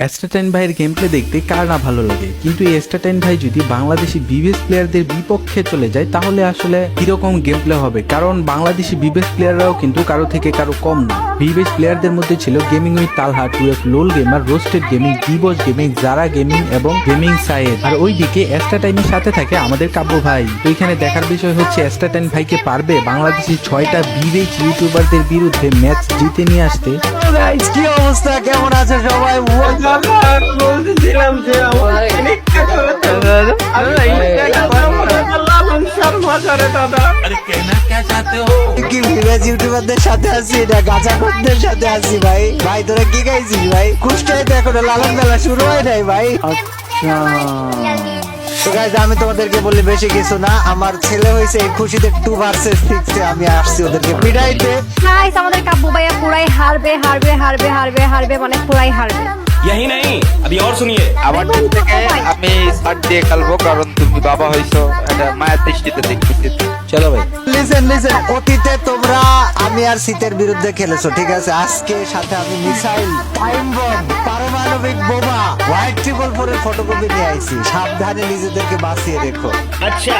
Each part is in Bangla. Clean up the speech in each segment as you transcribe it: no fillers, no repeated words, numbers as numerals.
অ্যাস্ট্রাটাইন ভাইয়ের গেম প্লে দেখতে কার না ভালো লাগে, কিন্তু এই অ্যাস্ট্রাটাইন ভাই যদি বাংলাদেশি বিবিএস প্লেয়ারদের বিপক্ষে চলে যায় তাহলে আসলে কিরকম গেম প্লে হবে। কারণ বাংলাদেশি বিবিএস প্লেয়াররাও কিন্তু কারো থেকে কারো কম না। বিবিএস প্লেয়ারদের মধ্যে ছিল gaming with Talha, twelve, লোল gamer, roasted gaming, দিবস গেমিং, জারা গেমিং এবং গেমিং সাইড। আর ওইদিকে অ্যাস্ট্রাটাইনের সাথে থাকে আমাদের কাব্য ভাই। তো এখানে দেখার বিষয় হচ্ছে অ্যাস্ট্রাটাইন ভাইকে পারবে বাংলাদেশি 6টা বিবেচ ইউটিউবারদের বিরুদ্ধে ম্যাচ জিতে নিয়ে আসতে। কি অবস্থা, কেমন আছে সবাই? বলতেছিলাম যে কি ভিলেজ ইউটিউবারদের সাথে আছি না গাঁজাখোরদের সাথে আছি? ভাই ভাই তোরা কি খাইছিস ভাই? কুষ্টায় তো এখনো লালন মেলা শুরু হয় নাই ভাই। তো গাইজ আমি তোমাদেরকে বলি বেশি কিছু না, আমার ছেলে হয়েছে এই খুশিতে 2 ভার্সেস 6 এ আমি আসছি ওদেরকে পিটাইতে। গাইস আমাদের কাব্য ভাইয়া পুরাই হারবে হারবে হারবে হারবে হারবে মানে পুরাই হারবে। यही नहीं अभी और सुनिए। আমার দিক থেকে আমি সার্ট দিয়ে খেলবো, কারণ তুমি বাবা হইছো, এটা মায়ের দৃষ্টিতে দেখতেছি। চলো ভাই, লিসেন লিসেন, অতীতে তোমরা আমি আর শীতের বিরুদ্ধে খেলেছো, ঠিক আছে? আজকে সাথে আমি মিসাইল, টাইম বম, পারমাণবিক বোমা, হোয়াইট ট্রিপল 4 এর ফটোকপি নিয়ে আইছি। সাবধানে নিজেদেরকে বাঁচিয়ে রেখো। अच्छा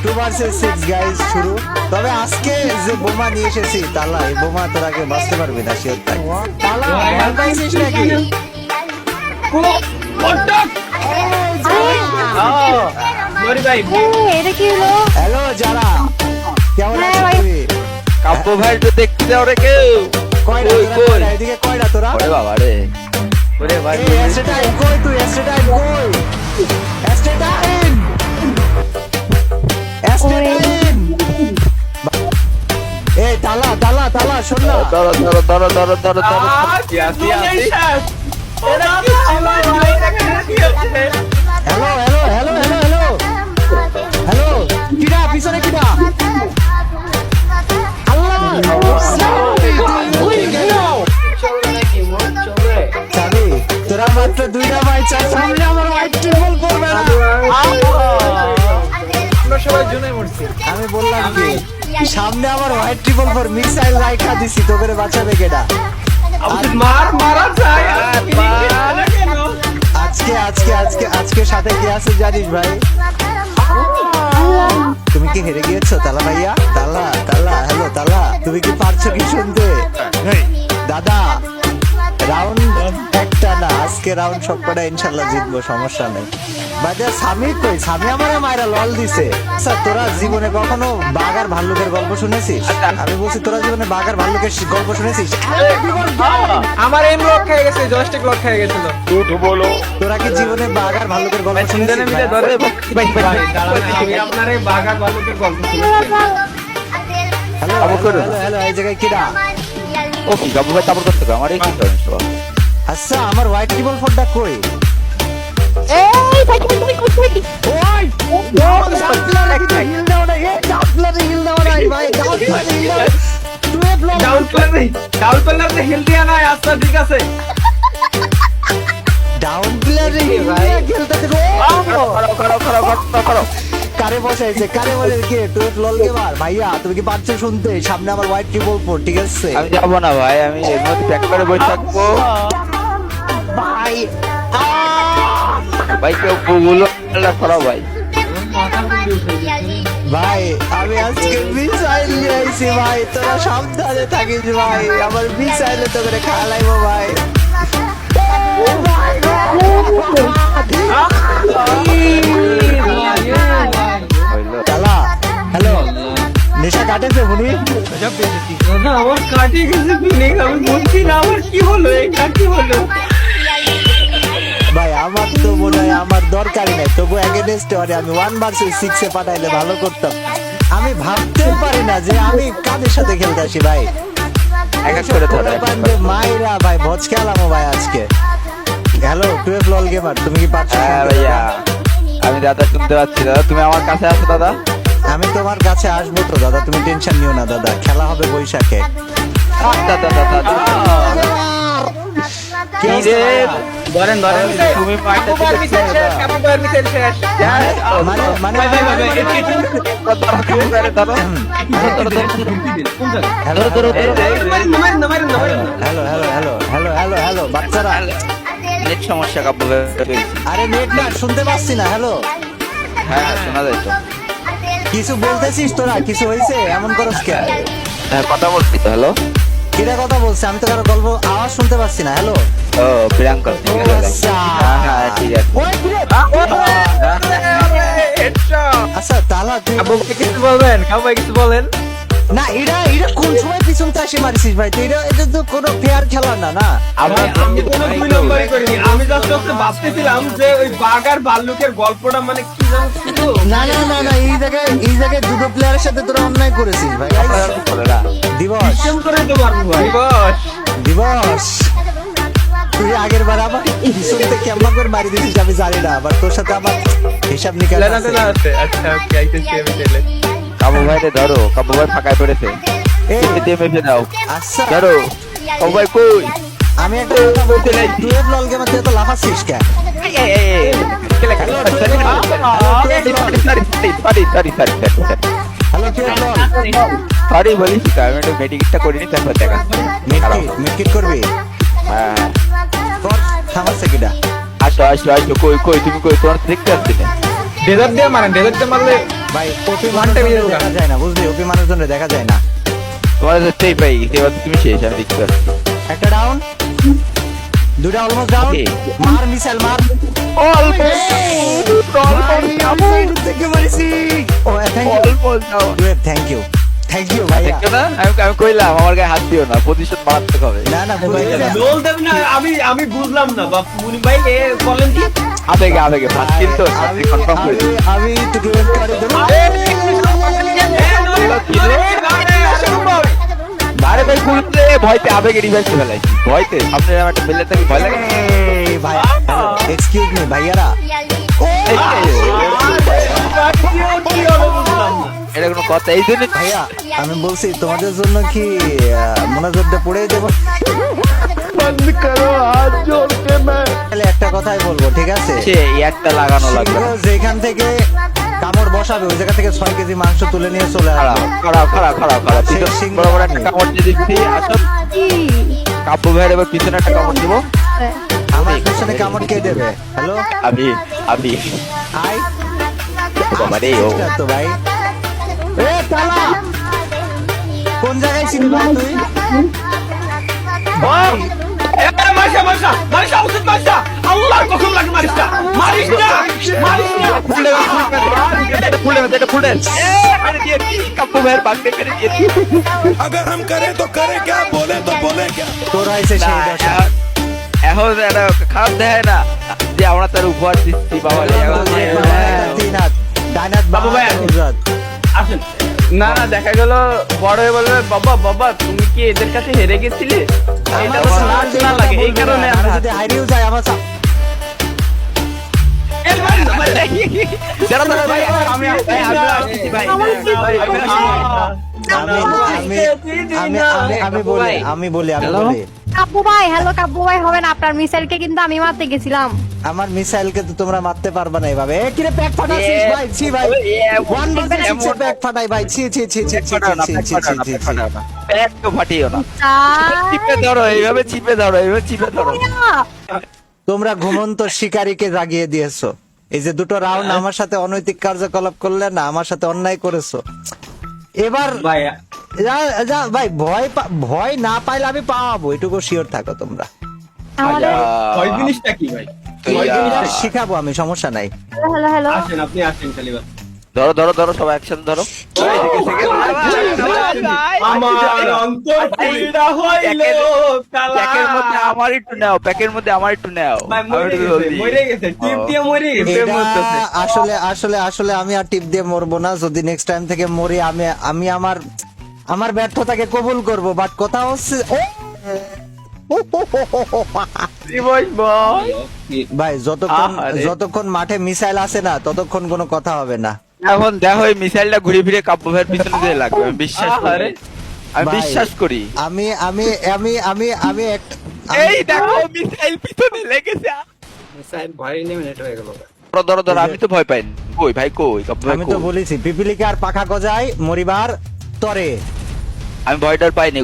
2 ভার্সেস 6 গাইস শুরু। তবে আজকে যে বোমা নিয়ে এসেছি তালা, এই বোমা তোরাকে বাঁচতে পারবি না শিওর তাই। তালা ভয় পাইছিস নাকি? मोरी भाई এটা কি হলো? হ্যালো যারা, কেমন হ্যাঁ আছিস ভাই। তুই? কাব্য ভাই তো দেখতে দাও রে কেউ। কয়টা কই, তোরা? কই? কয়টা? এদিকে কয়টা তোরা? ওরে বাবা রে, ওরে ভাই এই এসটাইম কই তুই? এসটাইম কই? এসটাইম এসটাইম এই তালা তালা তালা শোন না। ধরো ধরো ধরো ধরো ধরো ধরো। Hello hello hello hello hello hello, কিডা পিছনে কিডা? চাবি তোরা মাত্র 2টা ভাই, চার সামনে আমার হোয়াইট ট্রিপল করবে না। আমি বললাম কি সামনে আমার হোয়াইট ট্রিপল 4 মিসাইল রাইখা দিছি, তোকে বাঁচাবে কেডা? मार मारा যায় আজকে আজকে আজকে আজকে সাথে কি আছে জানিস ভাই? তুমি কি হেরে গিয়েছো তালা ভাইয়া? তালা তালা হ্যালো তালা, তুমি কি পারছো কি শুনতে? দাদা রাউন্ড একটা না, আজকে রাউন্ড সবকটা ইনশাল্লাহ জিতবো, সমস্যা নেই। বাজা স্বামী কই? স্বামী আমার মায়েরা লল দিছে। আচ্ছা তোরা জীবনে কখনো বাঘ আর ভাল্লুকের গল্প শুনেছিস? আমি বলছি তোরা জীবনে বাঘ আর ভাল্লুকের গল্প শুনেছিস? আমার এম লক খেয়ে গেছে, জয়স্টিক লক খেয়ে গেছিল। তোরা কি জীবনে বাঘ আর ভাল্লুকের গল্প শুনেছিস? চিন্তা মিলে ধরে ভাই দাঁড়ান, আমি আপনারে বাঘা বালুকের গল্প শুনেছি। হ্যালো হ্যালো হ্যালো, এই জায়গায় কিরা? ও কি কাব্য ভাই তারপর করতে হবে আমার এই কি করেন সব? আচ্ছা আমার হোয়াইট ট্রিপল 4টা কই? এই ভাই তুমি কই কই? ওই হিল দাও না, এই ডাউনপ্লারে হিল দাও না ভাই, ডাউনপ্লারে হিল দাও। তুই ব্লক ডাউন প্লেয়ার তে হেল দিয়া নাই। আচ্ছা ঠিক আছে, ডাউনপ্লারে হিল ভাই খেলতে দে। করো করো করো করো করো। কারে বসাইছে? কারে বলে কে? তুই লল গেমার ভাইয়া, তুমি কি পারছো শুনতে? সামনে আমার হোয়াইট ট্রিপল 4, ঠিক আছে আমি যাবো না ভাই, আমি এর মধ্যে প্যাক করে বসে থাকবো ভাই। ভাই। কেউ বলো করো ভাই। ভাই আমি আজকে মিসাইল নিয়ে আইছি ভাই, তোরা সাবধানে থাকিস ভাই, আমার মিসাইলে তো করে খালাইবো ভাই। তালা হ্যালো, নেশা কাটেছে বুনি? দাদা আমার কাটিয়ে গেছে ফিলিং, আমি বলছি না আমার কি হলো, এটা কি হলো? ভাই আমার তো মনে হয় আমার দরকারই নাই, তবু এগেনস্টে আমি 1 ভার্সেস 6 এ পাঠাইলে ভালো করতাম। আমি ভাবতে পারি না যে আমি কাদের সাথে খেলতে আসি ভাই। এক এক করে ধরো, এক এক করে। মাইরা ভাই ভজ খেলামো ভাই আজকে। হ্যালো 12 লল গেমার, তুমি কি পারছো? হ্যাঁ ভাইয়া, আমি দাদা শুনতে পাচ্ছি। দাদা তুমি আমার কাছে আসো দাদা। আমি তোমার কাছে আসবো তো দাদা, তুমি টেনশন নিও না দাদা, খেলা হবে বৈশাখে। দাদা দাদা দাদা কি অবস্থা ভাইয়া? ধরেন ধরেন তুমি মাইটা কাবু ভাইয়ের মিসাইল শেষ, কাবু ভাইয়ের মিসাইল শেষ। মানে ভাই, ভাই, ভাই, ভাই, হ্যালো মারেন না, মারেন না, মারেন না। Hello hello hello hello hello hello বাচ্চারা, নেট সমস্যা কাব্য হয়ে আরে নেট না, শুনতে পাচ্ছি না। হ্যালো, হ্যাঁ শোনা যায় তো। কিছু বলতেছিস তোরা? কিছু হয়েছে? এমন করস কে? হ্যাঁ কথা বলছি তো। হ্যালো, কিরা কথা বলছে? আমি তো কারো গল্প আওয়াজ শুনতে পাচ্ছি না। হ্যালো, ও প্রিয়াঙ্কা আচ্ছা। হ্যাঁ ঠিক আছে। ওই কিরে? আচ্ছা তালা তুই কাবু ভাই কিছু বলবেন, কাবু ভাই কিছু বলেন। না, এরা কোন সময় পিছনতে আসে মারিছিস ভাই? তো এটা তো কোনো ফেয়ার খেলা না। না ভাই, আমি কোনো 2 নম্বরই করিনি। আমি জাস্ট হচ্ছে ভাবতেছিলাম যে ওই বাঘ আর ভাল্লুকের গল্পটা মানে কি জানো ছিল। না না না না, এই জায়গায় দুটো প্লেয়ারের সাথে তোরা অন্যায় করেছিস ভাই। দিবস কেমন করে তো পারবো ভাই? বস দিবস, তুই আগের বার আবার পিছনতে কেমন করে মারি দিছিস আমি জানি না, আবার তোর সাথে আমার হিসাব নিকাশ লেনা আছে। না আছে। আচ্ছা ওকে, আইতেছি আমি তাহলে। কাবু ভাইরে ধরো, কাবু ভাই ফাঁকায় পড়েছে। এই, তুমি দিয়ে মেপে দাও। আচ্ছা ধরো কাবু ভাই কই? আমি একটা কথা বলতে চাই, তুই লল গেমে তুই এত লাফাচ্ছিস কেন? হ্যালো তুই লল সরি বলিস তো, আমি একটু মেডিকেটটা করিনি তারপর দেখা। মিটকিট করবি? হ্যাঁ কর, থামাচ্ছে কিটা? আসো আসো আসো, কই কই তুমি কই? তোমার তো দেখতে আসছি না। ডেজার্ট দিয়ে মারেন, ডেজার্ট দিয়ে মারলে ভাই ওপি ওয়ানটা মানুষজনের বেরিয়ে দেখা যায় না, বুঝলি? ওপি মানুষজনের দেখা যায় না। তোমার দেখতেই পাই, এবার তুমি শেষ, আমি দেখতে পাচ্ছি। একটা ডাউন, দুটা অলমোস্ট ডাউন। Okay. মার মিসাইল মার। থেকে মারিছি। ও থ্যাংক ইউ ভাইয়া। আমি কইলাম আমার গায়ে হাত দিও না, প্রতিশোধ মারাত্মক হবে। না না রোল দেবেন না। আমি বুঝলাম না বাপু মুনি ভাই এ বলেন কি? আবেগে আবেগে ফার্স্ট কিন্তু কনফার্ম করে দিই। আমি একটু comment করে দেবো। আরে ভাই খুলতে ভয়তে আবেগে রিভাইস ফেলাইছি, ভয়তে সামনে আমার একটা বেলে থাকে, ভয় লাগে। এই ভাই, এক্সকিউজ মি ভাইয়ারা। এটা কোনো কথা? এই জন্য ভাইয়া আমি বলছি তোমাদের জন্য কি মোনাজাতটা পড়ে দেবো? তাহলে একটা কথাই বলবো, ঠিক আছে? সে একটা লাগানো লাগবে। সিংহ যেখান থেকে কামড় বসাবে ওই জায়গা থেকে 6 কেজি মাংস তুলে নিয়ে চলে খারাপ আসবে। খারাপ খারাপ খারাপ খারাপ। সেই পিছন সিংহ বড় বড় একটা কামড় দিয়ে দিচ্ছি। আসো কাব্য ভাইয়ের এবার পিছনে একটা কামড় দিব। আমার পেছনে কামড় কে দেবে? হ্যালো আমি আমি আই বাবা রে, ও তো ভাই। এ তালা, কোন জায়গায় ছিলি ভাই তুই? মারিসা মারিসা মারিসা ওষুধ মারিসা, আল্লাহর কসম লাগে মারিসা, মারিস না মারিস না। ফুলে ফুলে এটা ফুলে মেরে দিয়েছি, কাব্য ভাইয়ের বাগদে মেরে দিয়েছি। अगर हम करें तो करें क्या, बोले तो बोले क्या। তোর হয়েছে না, সেই দশা। এখন এটা খারাপ দেখায় না যে আমরা তার উপহার দিচ্ছি বাবা রে। এখন তিন হাত, ডান হাত, বাম বাবু ভাই, হাত, আসেন। উজরাত। আসেন। না না, দেখা গেল বড় হয়ে বলবে বাবা বাবা তুমি কি এদের কাছে হেরে গেছিলে? এটা আমার আমার সালাদ লাজ না লাগে, এই কারণে আমি আমরা যদি হারিয়েও যাই আমার যারা তারা ভাই আমি আসছি ভাই। আমি বলি কাব্বু ভাই, হ্যালো কাব্বু ভাই, হবে না? আপনার মিসাইলকে কিন্তু আমি মারতে গেছিলাম। আমার মিসাইলকে তো তোমরা মারতে পারবে না এভাবে। এ কিরে প্যাক ফাটাচ্ছিস ভাই? ছি ভাই, ওয়ান বাজে সিক্সে প্যাক ফাটাই ভাই। ছি ছি ছি ছি ছি ফাটাও না, ছি ছি ফাটাও না, ছি ছি। ফাটাও না। প্যাক তো ফাটিও না। চাই। চিপে ধরো এইভাবে, চিপে ধরো এইভাবে, চিপে ধরো। তোমরা ঘুমন্ত শিকারীকে জাগিয়ে দিয়েছো। এই যে দুটো রাউন্ড আমার সাথে অনৈতিক কার্যকলাপ করলে না, আমার সাথে অন্যায় করেছো। এবার ভাই যা ভাই, ভয় না পাইলে আমি পাওয়াবো, এটুকু শিওর থাকো তোমরা। আমাদের ভয় জিনিসটা কি ভাই? তুই ভয় জিনিসটা কি? শিখাবো আমি, সমস্যা নাই। Hello hello. আসেন, আপনি আসেন খালিবার। ধরো ধরো ধরো, সবাই একসাথে ধরো। আমার অন্তর পীড়া হইল কালা। প্যাকের মধ্যে আমার একটু নাও, প্যাকের মধ্যে আমার একটু নাও। ভাই মরে গেছে, মরে গেছে, টিপ দিয়ে মরে গেছে। এটা আসলে আসলে আসলে আমি আর টিপ দিয়ে মরবো না। যদি নেক্সট টাইম থেকে মরি, আমি আমার ব্যর্থতাকে কবুল করব। বাট কথা হচ্ছে ভাই, যতক্ষণ মাঠে মিসাইল আছে না ততক্ষণ কোনো কথা হবে না। এখন দেখো এই মিসাইলটা ঘুরে ফিরে কাব্য ভাইয়ের পিছনে দিয়ে লাগবে, আমি বিশ্বাস করি। আমি ভাই, বিশ্বাস করি। আমি আমি আমি আমি আমি এই দেখো মিসাইল পিছনে লেগেছে। মিসাইল ভয় এলিমিনেট হয়ে গেল। ধরো ধরো, আমি তো ভয় পাইনি। কই ভাই কই, কাব্য ভাই আমি তো কই? বলেছি পিপিলিকার পাখা গজায় মরিবার তরে। আমি ভয়টার পাইনি।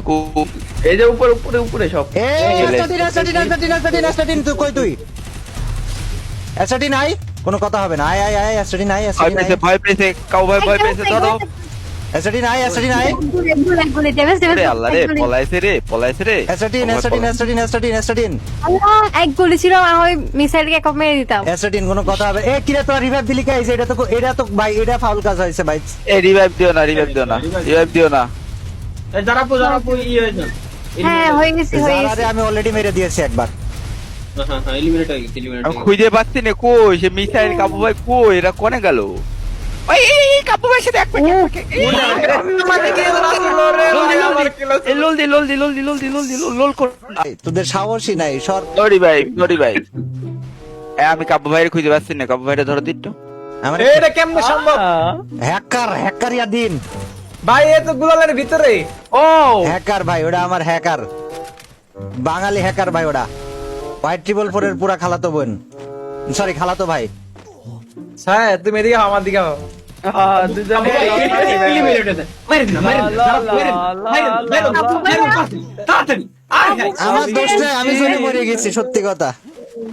এই যে উপরে উপরে উপরে সব। তুই কই তুই? এসটি নাই, কোনো কথা হবে না। আয় আয় আয়, এসটি নাই, ভয় এসটি নাই, পেয়েছে, ভয় পেয়েছে, কাউ ভাই ভয় পেয়েছে। ধরো। এসটি নাই, এসটি নাই, গুলি ড্যামেজ আরে আল্লাহ রে, পলাইছে রে, পলাইছে রে। এসটি এসটি এক গুলি ছিল আমি মিসাইলকে কপ মেরে দিতাম। এসটি কোনো কথা হবে। এ কিরে তোর রিভাইভ দিলি কে? এটা তো ভাই, এটা ফাউল কাজ হয়েছে ভাই। এই রিভাইভ দিও না, রিভাইভ দিও না, রিভাইভ দিও না। এই যারা ইয়ে হয়ে যান। হ্যাঁ হয়ে গেছে হয়ে জারারে গেছে। আমি অলরেডি মেরে দিয়েছি একবার। হ্যাঁ হ্যাঁ এলিমিনেট হয়ে গেছে, এলিমিনেট আমি হয়ে গেছে। খুঁজে পাচ্ছি না, কই সে মিসাইল? কাব্য ভাই কই? এরা কোনে গেল? ওই এই কাব্য ভাই সাথে এক প্যাকেট। লোল দি লোল দি লোল দি লোল দি লোল দি লোল কর। এই, তোদের সাহসই নাই সর। সরি ভাই, সরি ভাই। আমি কাব্য ভাইয়ের খুঁজে পাচ্ছি না, কাব্য ভাইটা ধরো দিত। আমার এটা কেমনে সম্ভব? হ্যাকার ইয়া দিন। ভাই এ তো গুলালের ভিতরে। ও হ্যাকার ভাই, ওটা আমার হ্যাকার, বাঙালি হ্যাকার ভাই। ওটা হোয়াইট 444 এর পুরা খালাতো বোন, সরি খালাতো ভাই। হ্যাঁ তুমি এদিকে আমার দিকে আও। এলিমিনেট হয়ে যায়। মাইরে দিন, মাইরে দিন, তাড়াতাড়ি। আমার দোষ নাই, আমি জন্য মরে গেছি, সত্যি কথা।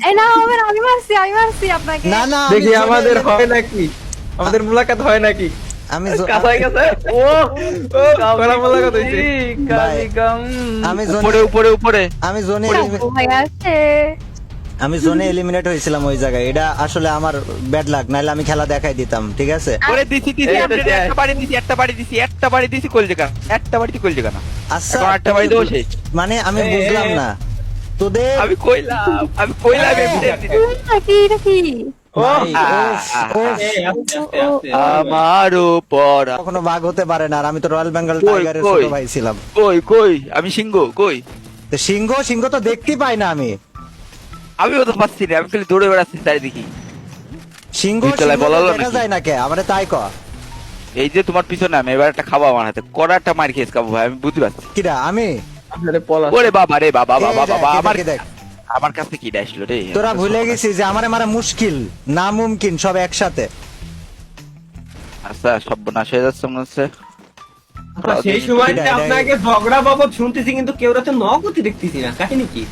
এই না হবে না, আমি মারছি আপনাকে। না না, আমি দেখি জোনে- আমাদের হয় নাকি, আমাদের মুলাকাত হয় নাকি? আমি জো- কাছাই গেছে। ও কলা মুলাকাত হইছে। ভাই, আমি জোনে- উপরে উপরে উপরে। আমি জোনে ও ভাই আছে। আমি জোনে এলিমিনেট হয়েছিলাম ওই জায়গায়। এটা আসলে আমার ব্যাড লাক, নাইলে আমি খেলা দেখাই দিতাম। ঠিক আছে, ওরে দিছি দিছি, একটা বাড়ি দিছি, একটা বাড়ি দিছি, একটা বাড়ি দিছি কল জায়গা, একটা বাড়িতে কল জায়গা না। আচ্ছা এখন একটা বাড়ি দেবো শেষ। মানে আমি বুঝলাম না তোদের আমি কইলাম evidence দিতে। এটা কি ভাই, এই আস্তে আস্তে আস্তে। আমার উপর। কখনো বাঘ হতে পারে না। আর আমি তো রয়্যাল বেঙ্গল কই, টাইগারের কই? ছোট ভাই ছিলাম। কই কই আমি সিংহ কই? তো সিংহ তো দেখতে পাই না আমি। আমিও তো পাচ্ছি না, আমি খালি দৌড়ে বেড়াচ্ছি চারিদিকে। সিংহ বিকেলে বলা হলো দেখা নাকি? যায় না কে? আমারে তাই ক। এই যে তোমার পিছনে আমি এবার একটা খাবো আমার হাতে, কড়াটা মার খেয়েছি কাবু ভাই, আমি বুঝতে পারছি। কিরা আমি? আপনারে পলা। ওরে বাবা রে বাবা এই বাবা দেখ, বাবা, এই আমার দেখ, এই দেখ। আমার কাছে কি আসলো রে? তোরা ভুলে গেছিস যে আমারে মারা মুশকিল, না মুমকিন, সব একসাথে। আচ্ছা সর্বনাশ হয়ে যাচ্ছে মনে হচ্ছে। আচ্ছা, সেই সময় আপনাকে ঝগড়া বাবদ শুনতেছি কিন্তু কেউ রাতে নগতি দেখতেছি না, কাহিনী কি?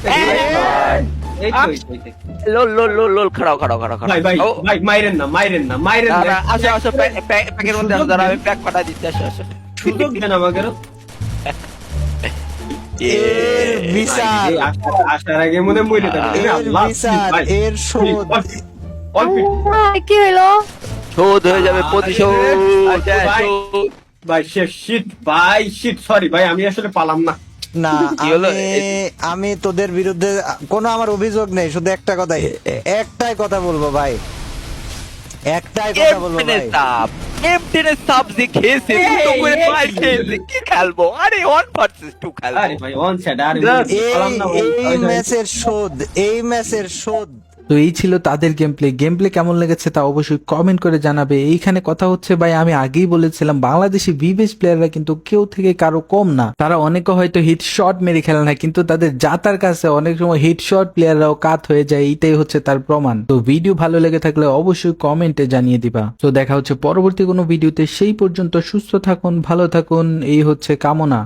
এই তো, এই তো, এই তো। লোল লোল লোল লোল খাড়াও খাড়াও খাড়াও ভাই ভাই খাড়াও। ও, ভাই মাইরেন না, মাইরেন না, মাইরেন না, না। না, আসো আসো প্যাকের মধ্যে আসো, দাঁড়াও, আমি প্যাক পাঠা দিচ্ছি, আসো আসো। সুযোগ দেন আমাকেও। এর বিচার, এই আসার আগে মনে মরে যাবে। এর আল্লাহ, বিচার, ভাই, এর শোধ। অল্প ও ভাই, কি হলো? শোধ হয়ে যাবে প্রতিশোধ। আচ্ছা, ভাই। শোধ। ভাই শিট ভাই শিট, সরি ভাই, আমি আসলে পালাম না। না, কি হলো? আমি তোদের বিরুদ্ধে কোনো আমার অভিযোগ নেই। শুধু একটাই কথা বলবো ভাই, একটাই কথা বলবো ভাই। এমটেনের সাবজি খেয়েছে, দুটো করে মার খেয়েছে, কি খেলবো? আরে 1 ভার্সেস 2 খেলবো। আরে ভাই অন সাইড, আরে এই ম্যাচের শোধ। তো এই ছিল তাদের গেম প্লে কেমন লেগেছে তা অবশ্যই কমেন্ট করে জানাবে। এইখানে কথা হচ্ছে ভাই, আমি আগেই বলেছিলাম বাংলাদেশি বিবেশ প্লেয়াররা কিন্তু কেউ থেকে কারো কম না। তারা অনেকে হয়তো হিট শট মেরে খেলে না, কিন্তু তাদের জাতার কাছে অনেক সময় হিট শট প্লেয়াররাও কাত হয়ে যায়, এইটাই হচ্ছে তার প্রমাণ। তো ভিডিও ভালো লেগে থাকলে অবশ্যই কমেন্টে জানিয়ে দিবা। তো দেখা হচ্ছে পরবর্তী কোনো ভিডিওতে, সেই পর্যন্ত সুস্থ থাকুন, ভালো থাকুন, এই হচ্ছে কামনা।